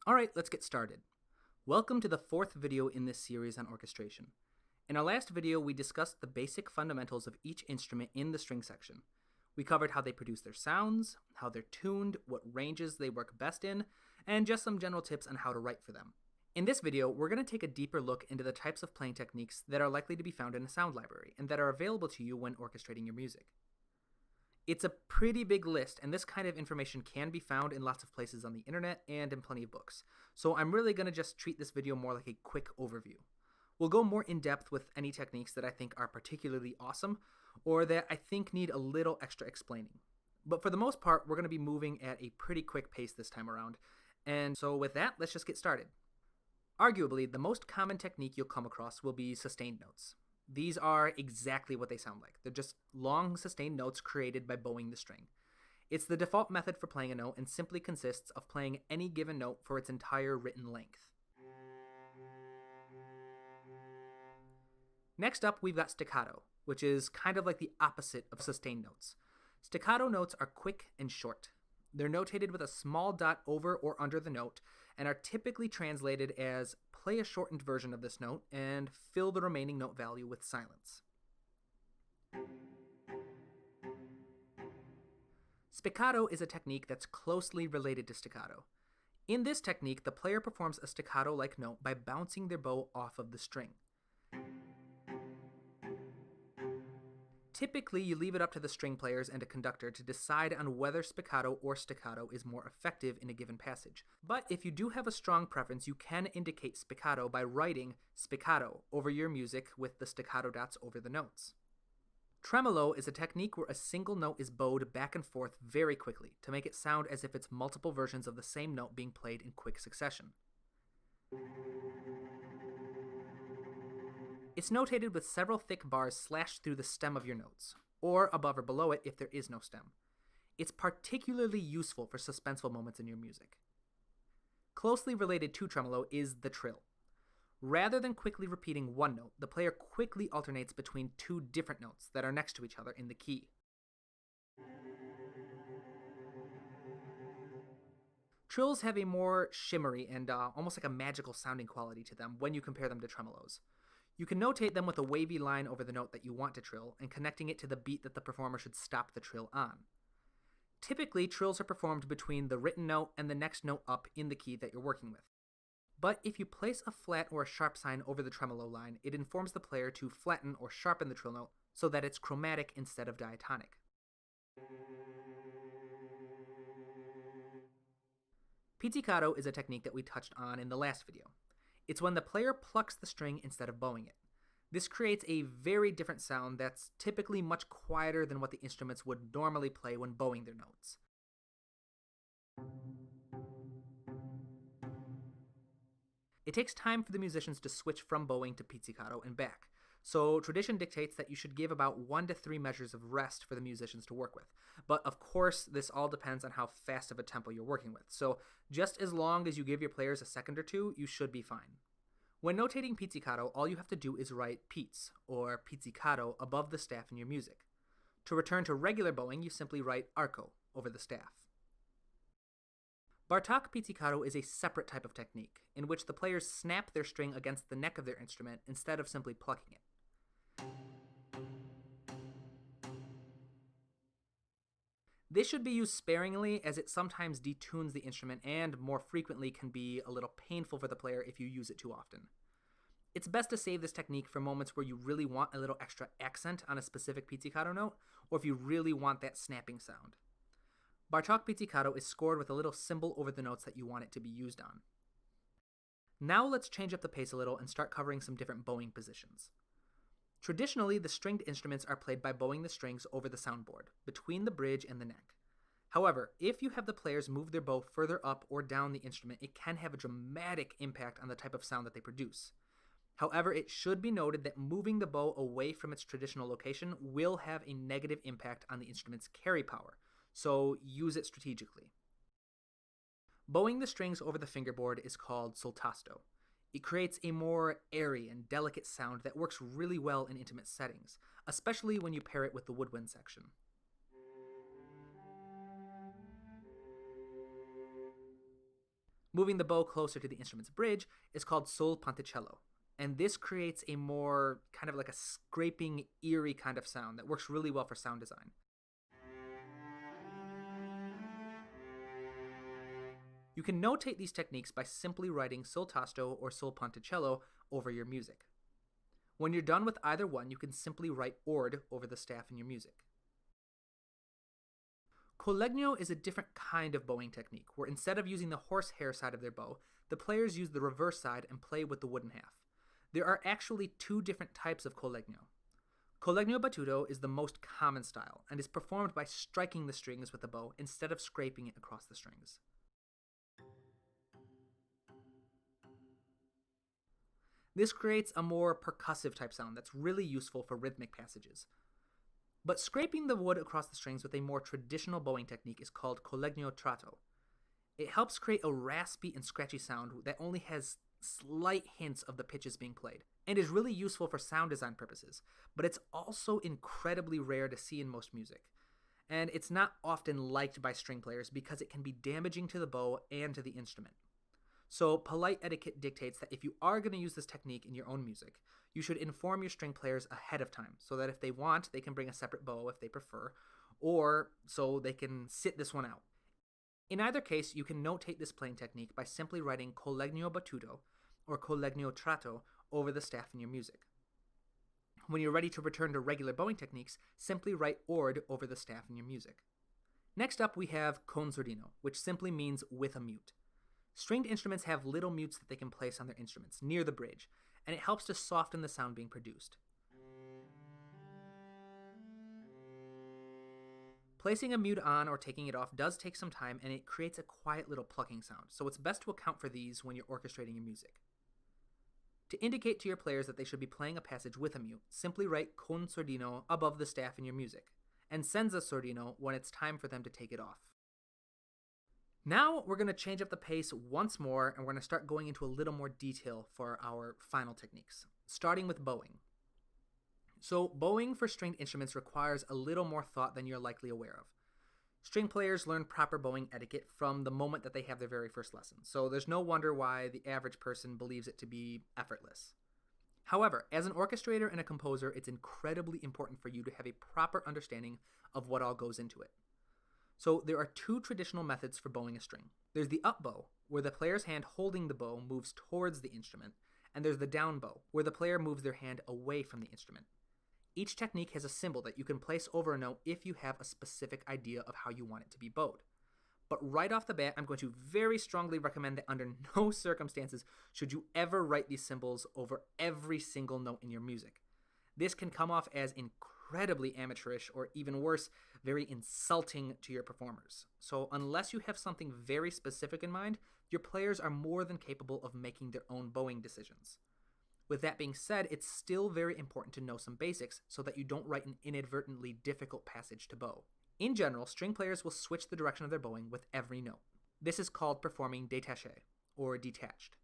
Alright, let's get started. Welcome to the fourth video in this series on orchestration. In our last video, we discussed the basic fundamentals of each instrument in the string section. We covered how they produce their sounds, how they're tuned, what ranges they work best in, and just some general tips on how to write for them. In this video, we're going to take a deeper look into the types of playing techniques that are likely to be found in a sound library and that are available to you when orchestrating your music. It's a pretty big list, and this kind of information can be found in lots of places on the internet and in plenty of books. So I'm really going to just treat this video more like a quick overview. We'll go more in depth with any techniques that I think are particularly awesome or that I think need a little extra explaining. But for the most part, we're going to be moving at a pretty quick pace this time around. And so with that, let's just get started. Arguably, the most common technique you'll come across will be sustained notes. These are exactly what they sound like. They're just long sustained notes created by bowing the string. It's the default method for playing a note and simply consists of playing any given note for its entire written length. Next up, we've got staccato, which is kind of like the opposite of sustained notes. Staccato notes are quick and short. They're notated with a small dot over or under the note and are typically translated as play a shortened version of this note and fill the remaining note value with silence. Spiccato is a technique that's closely related to staccato. In this technique, the player performs a staccato-like note by bouncing their bow off of the string. Typically, you leave it up to the string players and a conductor to decide on whether spiccato or staccato is more effective in a given passage. But if you do have a strong preference, you can indicate spiccato by writing spiccato over your music with the staccato dots over the notes. Tremolo is a technique where a single note is bowed back and forth very quickly to make it sound as if it's multiple versions of the same note being played in quick succession. It's notated with several thick bars slashed through the stem of your notes, or above or below it if there is no stem. It's particularly useful for suspenseful moments in your music. Closely related to tremolo is the trill. Rather than quickly repeating one note, the player quickly alternates between two different notes that are next to each other in the key. Trills have a more shimmery and almost like a magical sounding quality to them when you compare them to tremolos. You can notate them with a wavy line over the note that you want to trill and connecting it to the beat that the performer should stop the trill on. Typically, trills are performed between the written note and the next note up in the key that you're working with. But if you place a flat or a sharp sign over the tremolo line, it informs the player to flatten or sharpen the trill note so that it's chromatic instead of diatonic. Pizzicato is a technique that we touched on in the last video. It's when the player plucks the string instead of bowing it. This creates a very different sound that's typically much quieter than what the instruments would normally play when bowing their notes. It takes time for the musicians to switch from bowing to pizzicato and back, so tradition dictates that you should give about 1 to 3 measures of rest for the musicians to work with. But of course, this all depends on how fast of a tempo you're working with, so just as long as you give your players a second or two, you should be fine. When notating pizzicato, all you have to do is write pizz, or pizzicato, above the staff in your music. To return to regular bowing, you simply write arco over the staff. Bartok pizzicato is a separate type of technique, in which the players snap their string against the neck of their instrument instead of simply plucking it. This should be used sparingly as it sometimes detunes the instrument and more frequently can be a little painful for the player if you use it too often. It's best to save this technique for moments where you really want a little extra accent on a specific pizzicato note or if you really want that snapping sound. Bartok pizzicato is scored with a little symbol over the notes that you want it to be used on. Now let's change up the pace a little and start covering some different bowing positions. Traditionally, the stringed instruments are played by bowing the strings over the soundboard, between the bridge and the neck. However, if you have the players move their bow further up or down the instrument, it can have a dramatic impact on the type of sound that they produce. However, it should be noted that moving the bow away from its traditional location will have a negative impact on the instrument's carry power, so use it strategically. Bowing the strings over the fingerboard is called soltasto. It creates a more airy and delicate sound that works really well in intimate settings, especially when you pair it with the woodwind section. Moving the bow closer to the instrument's bridge is called sul ponticello, and this creates a more kind of like a scraping, eerie kind of sound that works really well for sound design. You can notate these techniques by simply writing sul tasto or sul ponticello over your music. When you're done with either one, you can simply write ord over the staff in your music. Collegno is a different kind of bowing technique, where instead of using the horsehair side of their bow, the players use the reverse side and play with the wooden half. There are actually two different types of collegno. Collegno battuto is the most common style, and is performed by striking the strings with the bow instead of scraping it across the strings. This creates a more percussive type sound that's really useful for rhythmic passages. But scraping the wood across the strings with a more traditional bowing technique is called collegno tratto. It helps create a raspy and scratchy sound that only has slight hints of the pitches being played, and is really useful for sound design purposes, but it's also incredibly rare to see in most music. And it's not often liked by string players because it can be damaging to the bow and to the instrument. So polite etiquette dictates that if you are going to use this technique in your own music, you should inform your string players ahead of time so that if they want, they can bring a separate bow if they prefer, or so they can sit this one out. In either case, you can notate this playing technique by simply writing collegno battuto or collegno tratto over the staff in your music. When you're ready to return to regular bowing techniques, simply write ord over the staff in your music. Next up, we have con sordino, which simply means with a mute. Stringed instruments have little mutes that they can place on their instruments, near the bridge, and it helps to soften the sound being produced. Placing a mute on or taking it off does take some time, and it creates a quiet little plucking sound, so it's best to account for these when you're orchestrating your music. To indicate to your players that they should be playing a passage with a mute, simply write con sordino above the staff in your music, and senza sordino when it's time for them to take it off. Now we're going to change up the pace once more, and we're going to start going into a little more detail for our final techniques, starting with bowing. So bowing for stringed instruments requires a little more thought than you're likely aware of. String players learn proper bowing etiquette from the moment that they have their very first lesson, so there's no wonder why the average person believes it to be effortless. However, as an orchestrator and a composer, it's incredibly important for you to have a proper understanding of what all goes into it. So there are two traditional methods for bowing a string. There's the up bow, where the player's hand holding the bow moves towards the instrument, and there's the down bow, where the player moves their hand away from the instrument. Each technique has a symbol that you can place over a note if you have a specific idea of how you want it to be bowed. But right off the bat, I'm going to very strongly recommend that under no circumstances should you ever write these symbols over every single note in your music. This can come off as incredibly amateurish, or even worse, very insulting to your performers. So unless you have something very specific in mind, your players are more than capable of making their own bowing decisions. With that being said, it's still very important to know some basics so that you don't write an inadvertently difficult passage to bow. In general, string players will switch the direction of their bowing with every note. This is called performing détaché, or detached.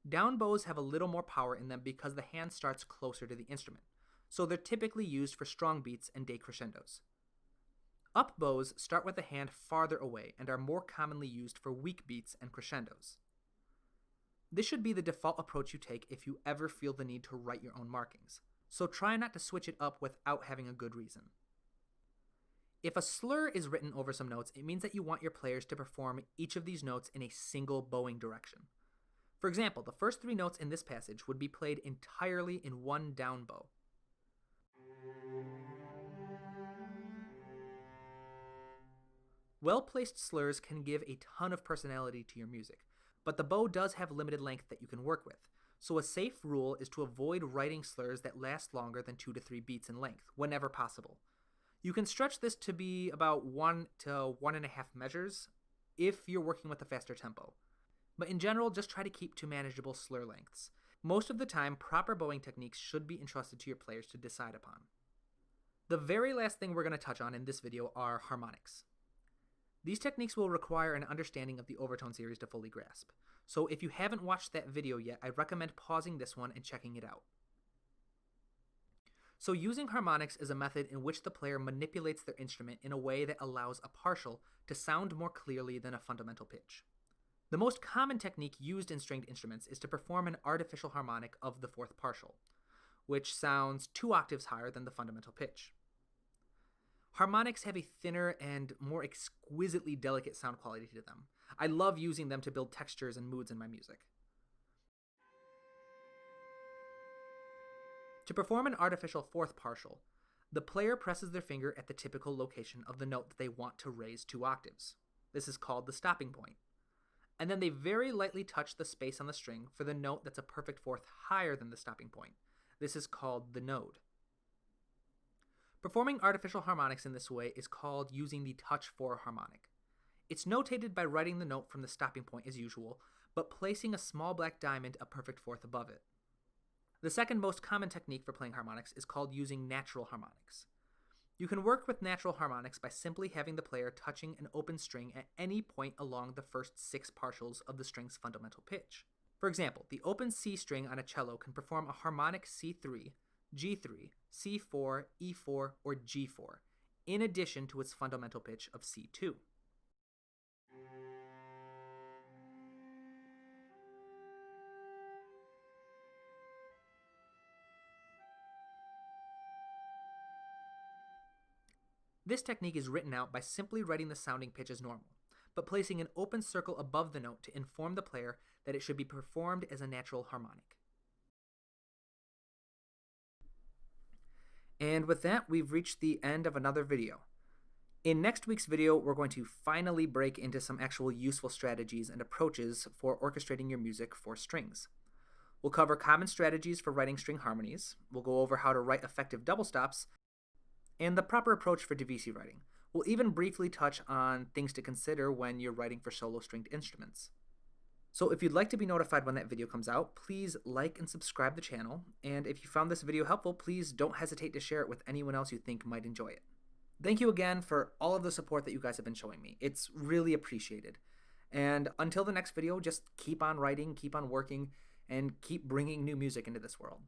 Down bows have a little more power in them because the hand starts closer to the instrument, so they're typically used for strong beats and decrescendos. Up bows start with the hand farther away and are more commonly used for weak beats and crescendos. This should be the default approach you take if you ever feel the need to write your own markings, so try not to switch it up without having a good reason. If a slur is written over some notes, it means that you want your players to perform each of these notes in a single bowing direction. For example, the first three notes in this passage would be played entirely in one down bow. Well-placed slurs can give a ton of personality to your music, but the bow does have limited length that you can work with, so a safe rule is to avoid writing slurs that last longer than 2 to 3 beats in length, whenever possible. You can stretch this to be about 1 to 1.5 measures if you're working with a faster tempo. But in general, just try to keep to manageable slur lengths. Most of the time, proper bowing techniques should be entrusted to your players to decide upon. The very last thing we're going to touch on in this video are harmonics. These techniques will require an understanding of the overtone series to fully grasp. So if you haven't watched that video yet, I recommend pausing this one and checking it out. So using harmonics is a method in which the player manipulates their instrument in a way that allows a partial to sound more clearly than a fundamental pitch. The most common technique used in stringed instruments is to perform an artificial harmonic of the fourth partial, which sounds 2 octaves higher than the fundamental pitch. Harmonics have a thinner and more exquisitely delicate sound quality to them. I love using them to build textures and moods in my music. To perform an artificial fourth partial, the player presses their finger at the typical location of the note that they want to raise 2 octaves. This is called the stopping point. And then they very lightly touch the space on the string for the note that's a perfect fourth higher than the stopping point. This is called the node. Performing artificial harmonics in this way is called using the touch 4 harmonic. It's notated by writing the note from the stopping point as usual, but placing a small black diamond a perfect fourth above it. The second most common technique for playing harmonics is called using natural harmonics. You can work with natural harmonics by simply having the player touching an open string at any point along the first 6 partials of the string's fundamental pitch. For example, the open C string on a cello can perform a harmonic C3, G3, C4, E4, or G4, in addition to its fundamental pitch of C2. This technique is written out by simply writing the sounding pitch as normal, but placing an open circle above the note to inform the player that it should be performed as a natural harmonic. And with that, we've reached the end of another video. In next week's video, we're going to finally break into some actual useful strategies and approaches for orchestrating your music for strings. We'll cover common strategies for writing string harmonies, we'll go over how to write effective double stops, and the proper approach for divisi writing. We'll even briefly touch on things to consider when you're writing for solo stringed instruments. So if you'd like to be notified when that video comes out, please like and subscribe the channel, and if you found this video helpful, please don't hesitate to share it with anyone else you think might enjoy it. Thank you again for all of the support that you guys have been showing me. It's really appreciated. And until the next video, just keep on writing, keep on working, and keep bringing new music into this world.